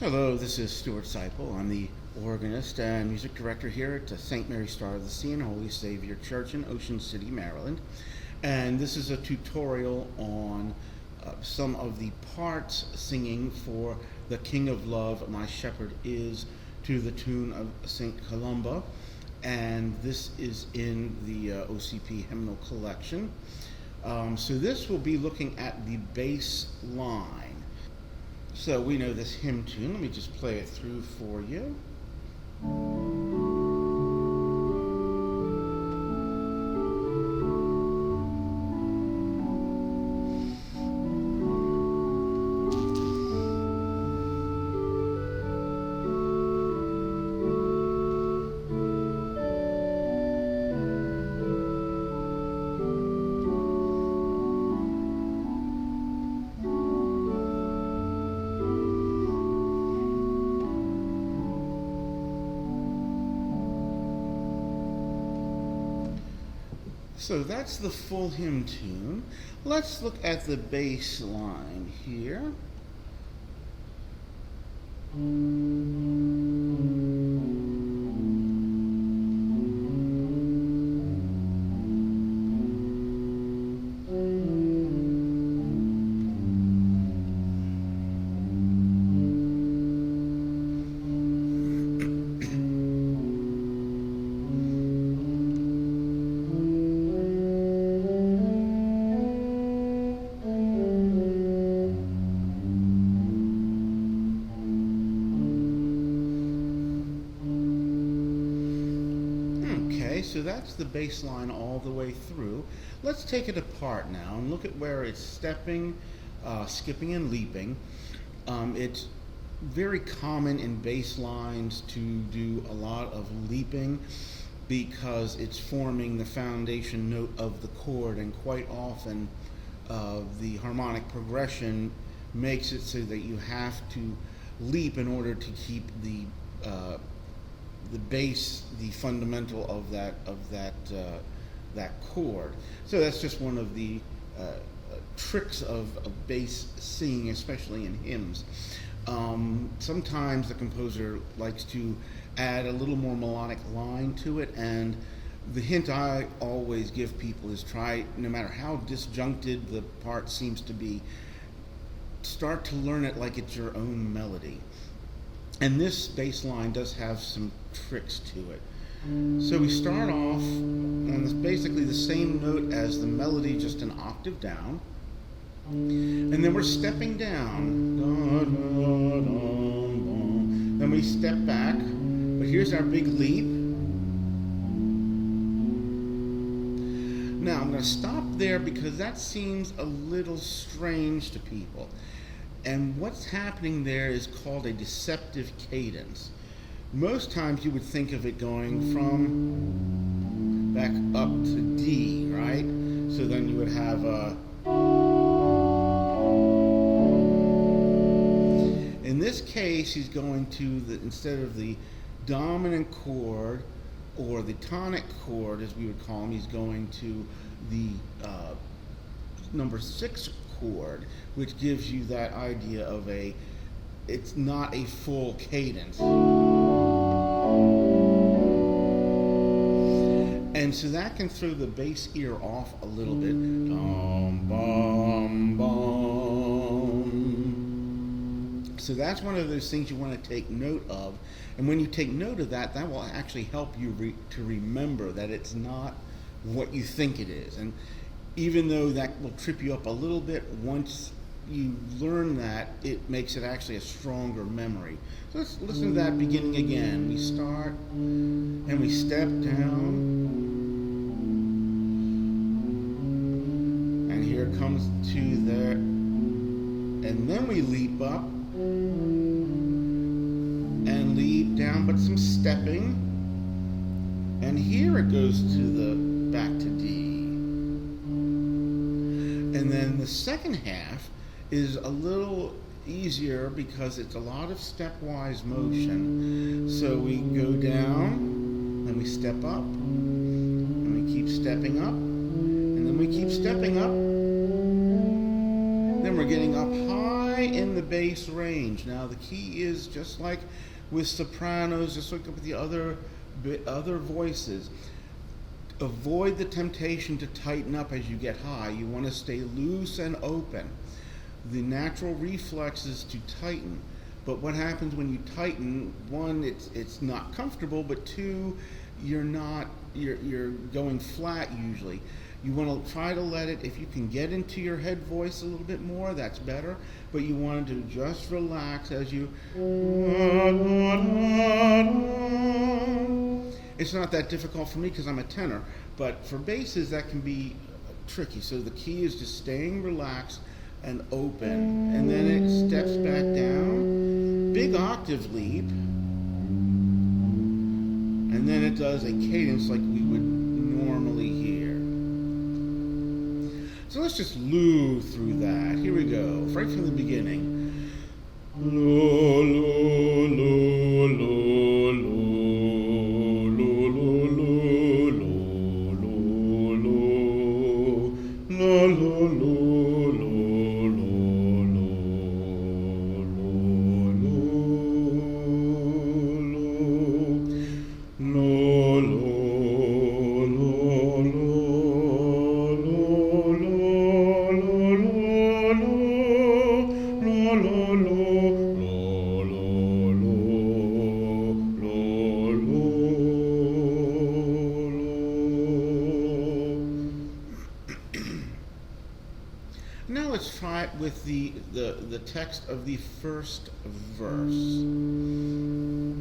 Hello, this is Stuart Seipel. I'm the organist and music director here at St. Mary Star of the Sea and Holy Savior Church in Ocean City, Maryland. And this is a tutorial on some of the parts singing for The King of Love, My Shepherd Is, to the tune of St. Columba. And this is in the OCP hymnal collection. So this will be looking at the bass line. So we know this hymn tune. Let me just play it through for you. So that's the full hymn tune. Let's look at the bass line here. So that's the bass line all the way through. Let's take it apart now and look at where it's stepping, skipping, and leaping. It's very common in bass lines to do a lot of leaping because it's forming the foundation note of the chord, and quite often the harmonic progression makes it so that you have to leap in order to keep the bass, the fundamental of that chord. So that's just one of the tricks of bass singing, especially in hymns. Sometimes the composer likes to add a little more melodic line to it, and the hint I always give people is try, no matter how disjuncted the part seems to be, start to learn it like it's your own melody. And this bass line does have some tricks to it. So we start off on this basically the same note as the melody, just an octave down. And then we're stepping down. Then we step back, but here's our big leap. Now I'm going to stop there because that seems a little strange to people. And what's happening there is called a deceptive cadence. Most times you would think of it going from back up to D, right? So then you would have a... In this case, he's going to, instead of the dominant chord, or the tonic chord, as we would call him, he's going to the number 6 chord, which gives you that idea of it's not a full cadence. And so that can throw the bass ear off a little bit. So that's one of those things you want to take note of. And when you take note of that, that will actually help you to remember that it's not what you think it is. And even though that will trip you up a little bit, once you learn that, it makes it actually a stronger memory. So let's listen to that beginning again. We start and we step down. And here it comes to there. And then we leap up and leap down, but some stepping. And here it goes to the back to D. And then the second half is a little easier because it's a lot of stepwise motion. So we go down, then we step up, and we keep stepping up, and then we keep stepping up. Then we're getting up high high in the bass range. Now the key is just like with sopranos, just like with the other voices. Avoid the temptation to tighten up as you get high. You want to stay loose and open. The natural reflex is to tighten. But what happens when you tighten? One, it's not comfortable, but two, you're going flat usually. You want to try to let it, if you can get into your head voice a little bit more, that's better, but you want to just relax as you. It's not that difficult for me because I'm a tenor, but for basses that can be tricky. So the key is just staying relaxed and open, and then it steps back down, big octave leap, and then it does a cadence like we would normally hear. So let's just loo through that. Here we go, right from the beginning. Lo, lo, lo, lo, lo. Now let's try it with the text of the first verse.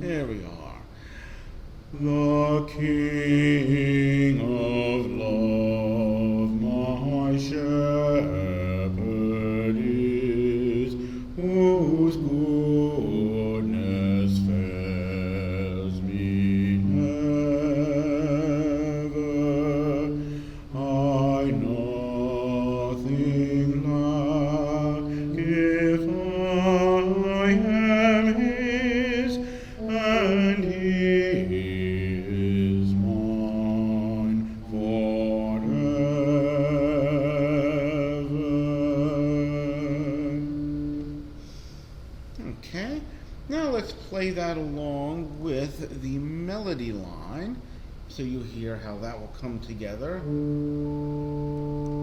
There we are. The King of love, my shepherd is, whose goodness fails me never. I nothing lack if I am his, and he is mine forever. Okay, now let's play that along with the melody line, so you hear how that will come together.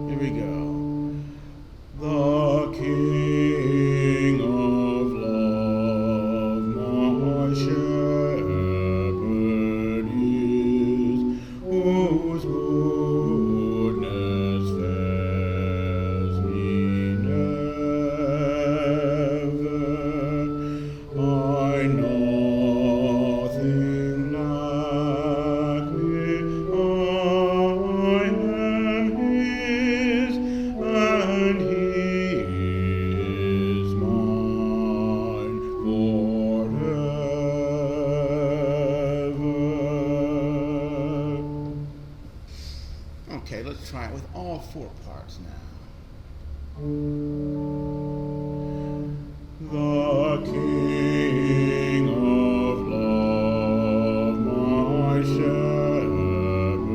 Here we go. The King of love, my shepherd is, whose goodness fails me never. I nothing lack if I am his, and he is mine forever. Okay, let's try it with all four parts now. The King of love, my shepherd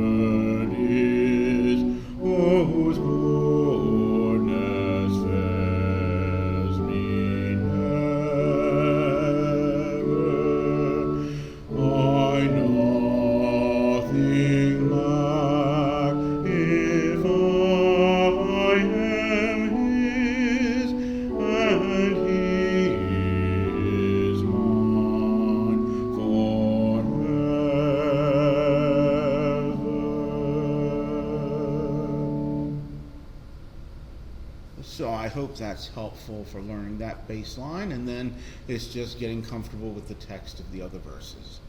is, whose goodness fails me never. I nothing lack if I am his, and he is mine forever. So I hope that's helpful for learning that bass line, and then it's just getting comfortable with the text of the other verses.